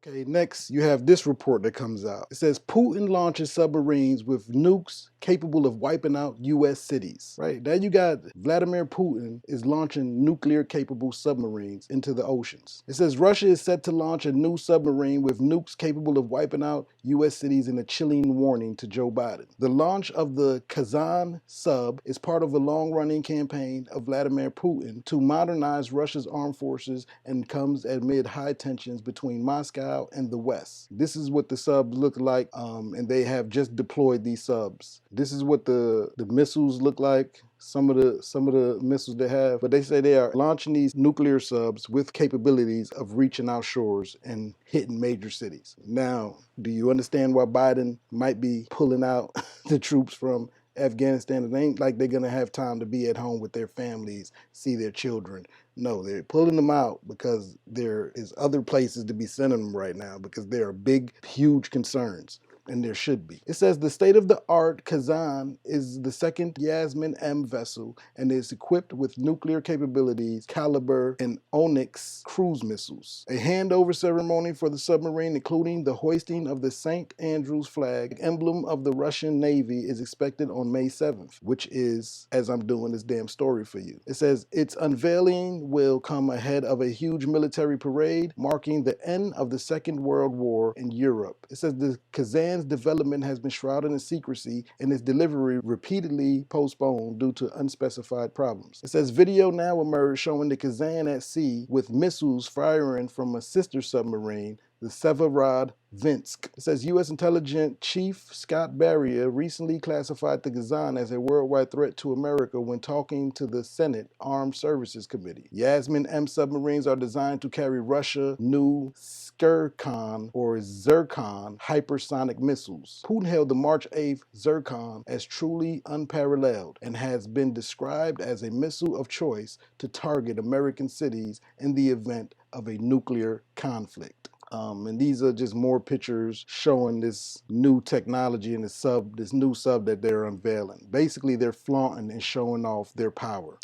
Okay, next you have this report that comes out. It says Putin launches submarines with nukes capable of wiping out U.S. cities. Right, now you got Vladimir Putin is launching nuclear capable submarines into the oceans. It says Russia is set to launch a new submarine with nukes capable of wiping out U.S. cities in a chilling warning to Joe Biden. The launch of the Kazan sub is part of a long-running campaign of Vladimir Putin to modernize Russia's armed forces and comes amid high tensions between Moscow and the West. This is what the subs look like, and they have just deployed these subs. This is what the missiles look like. Some of the missiles they have, but they say they are launching these nuclear subs with capabilities of reaching our shores and hitting major cities. Now, do you understand why Biden might be pulling out the troops from Afghanistan? It ain't like they're gonna have time to be at home with their families, see their children. No, they're pulling them out because there is other places to be sending them right now because there are big, huge concerns. And there should be. It says the state-of-the-art Kazan is the second Yasmin M vessel and is equipped with nuclear capabilities, Caliber, and Onyx cruise missiles. A handover ceremony for the submarine, including the hoisting of the St. Andrews flag, emblem of the Russian Navy, is expected on May 7th, which is, as I'm doing this damn story for you. It says its unveiling will come ahead of a huge military parade marking the end of the Second World War in Europe. It says the Kazan's development has been shrouded in secrecy and its delivery repeatedly postponed due to unspecified problems. It says video now emerged showing the Kazan at sea with missiles firing from a sister submarine, the Severodvinsk. It says U.S. Intelligence Chief Scott Barrier recently classified the Kazan as a worldwide threat to America when talking to the Senate Armed Services Committee. Yasmin M submarines are designed to carry Russia new Skirkon or Zircon hypersonic missiles. Putin hailed the March 8th Zircon as truly unparalleled and has been described as a missile of choice to target American cities in the event of a nuclear conflict. And these are just more pictures showing this new technology and this new sub that they're unveiling. Basically, they're flaunting and showing off their power.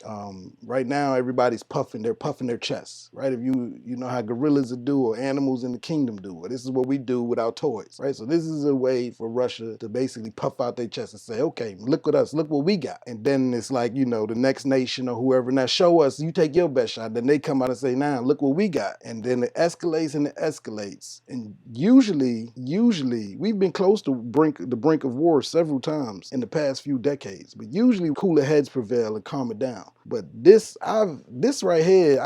Right now, everybody's puffing. They're puffing their chests, right? If you know how gorillas do or animals in the kingdom do, or this is what we do with our toys, right? So this is a way for Russia to basically puff out their chest and say, okay, look at us, look what we got. And then it's like, you know, the next nation or whoever, now show us, you take your best shot. Then they come out and say, now look what we got. And then it escalates and it escalates. And usually we've been close to the brink of war several times in the past few decades, but usually cooler heads prevail and calm it down. But this right here,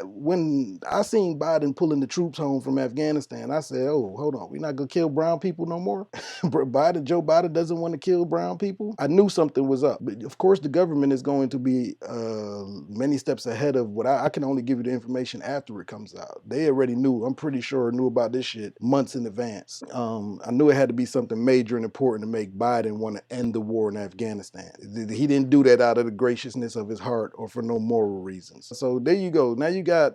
when I seen Biden pulling the troops home from Afghanistan, I said, oh, hold on, we're not gonna kill brown people no more? Joe Biden doesn't want to kill brown people? I knew something was up. But of course the government is going to be many steps ahead of what I can only give you the information after it comes out. They already knew, I'm pretty sure knew about this shit months in advance. I knew it had to be something major and important to make Biden want to end the war in Afghanistan. He didn't do that out of the graciousness of his heart or for no moral reasons. So there you go. Now you got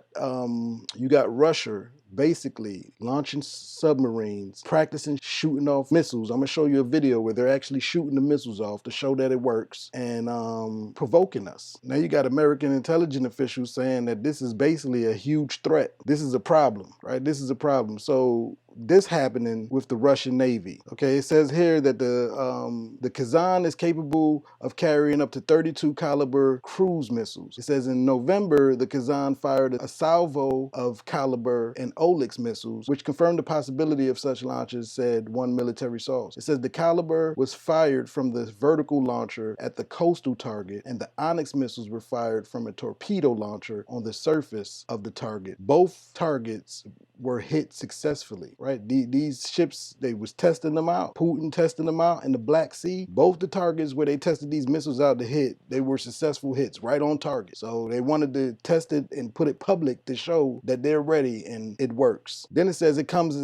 Russia basically launching submarines, practicing shooting off missiles. I'm gonna show you a video where they're actually shooting the missiles off to show that it works and provoking us. Now you got American intelligence officials saying that this is basically a huge threat. This is a problem, right? This is a problem. So this happening with the Russian Navy. Okay, it says here that the Kazan is capable of carrying up to 32 caliber cruise missiles. It says in November, the Kazan fired a salvo of caliber and Onyx missiles, which confirmed the possibility of such launches, said one military source. It says the caliber was fired from the vertical launcher at the coastal target, and the Onyx missiles were fired from a torpedo launcher on the surface of the target. Both targets were hit successfully, right? These ships, they was testing them out. Putin testing them out in the Black Sea. Both the targets where they tested these missiles out to hit, they were successful hits right on target. So they wanted to test it and put it public to show that they're ready and it works. Then it says it comes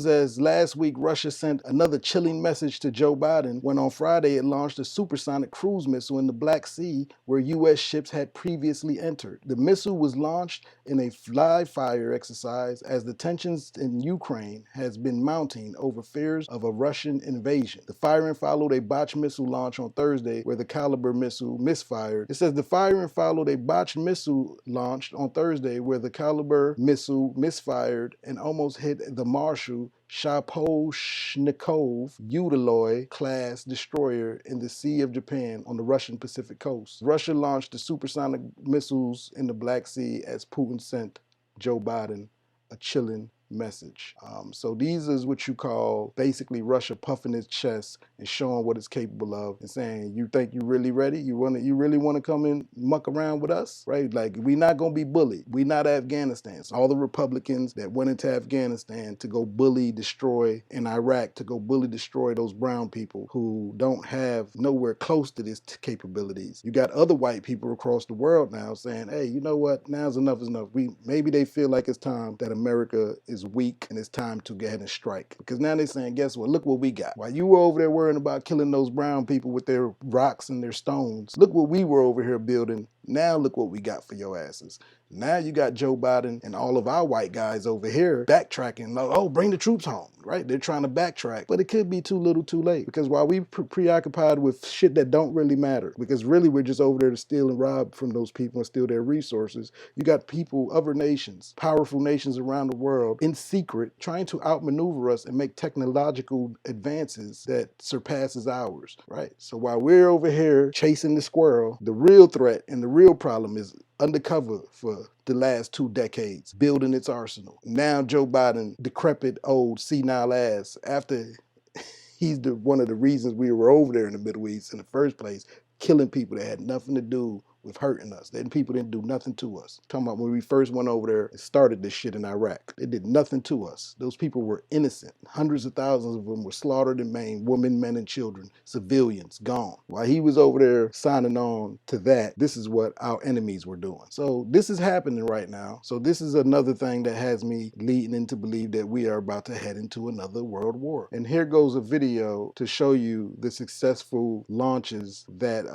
as last week Russia sent another chilling message to Joe Biden when on Friday it launched a supersonic cruise missile in the Black Sea where U.S. ships had previously entered. The missile was launched in a live fire exercise as the tensions in Ukraine has been mounting over fears of a Russian invasion. The firing followed a botched missile launch on Thursday where the Caliber missile misfired. It says the firing followed a botched missile launched on Thursday where the Caliber missile misfired and almost hit the Marshal Shaposhnikov Udaloy class destroyer in the Sea of Japan on the Russian Pacific coast. Russia launched the supersonic missiles in the Black Sea as Putin sent Joe Biden a chilling message. So these is what you call basically Russia puffing its chest and showing what it's capable of and saying, you think you really ready? You really want to come and muck around with us, right? Like, we're not going to be bullied. We're not Afghanistan. So all the Republicans that went into Afghanistan to go bully, destroy, in Iraq to go bully, destroy those brown people who don't have nowhere close to these capabilities. You got other white people across the world now saying, hey, you know what? Now's enough is enough. Maybe they feel like it's time that America is weak and it's time to go ahead and strike. Because now they're saying, guess what? Look what we got. While you were over there worrying about killing those brown people with their rocks and their stones, look what we were over here building. Now look what we got for your asses. Now you got Joe Biden and all of our white guys over here backtracking. Like, oh, bring the troops home, right? They're trying to backtrack. But it could be too little too late. Because while we preoccupied with shit that don't really matter, because really we're just over there to steal and rob from those people and steal their resources, you got people, other nations, powerful nations around the world in secret trying to outmaneuver us and make technological advances that surpasses ours, right? So while we're over here chasing the squirrel, the real threat and the real problem is undercover for the last 2 decades, building its arsenal. Now Joe Biden, decrepit old senile ass, after he's one of the reasons we were over there in the Middle East in the first place, killing people that had nothing to do with hurting us. Then people didn't do nothing to us. Talking about when we first went over there and started this shit in Iraq. They did nothing to us. Those people were innocent. Hundreds of thousands of them were slaughtered and maimed, women, men, and children, civilians, gone. While he was over there signing on to that, this is what our enemies were doing. So this is happening right now. So this is another thing that has me leading into believe that we are about to head into another world war. And here goes a video to show you the successful launches that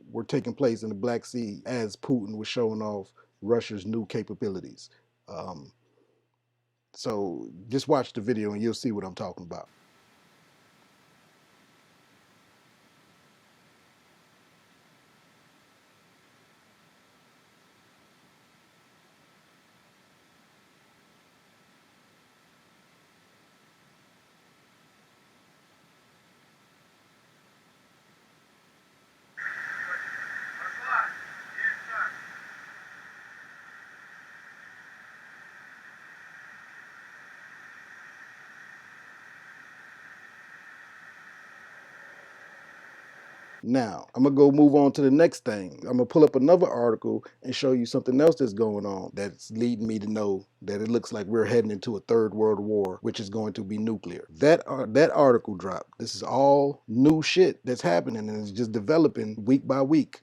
were taking place in the Black Sea as Putin was showing off Russia's new capabilities. So just watch the video and you'll see what I'm talking about. Now, I'm going to go move on to the next thing. I'm going to pull up another article and show you something else that's going on that's leading me to know that it looks like we're heading into a third world war, which is going to be nuclear. That article dropped. This is all new shit that's happening and it's just developing week by week.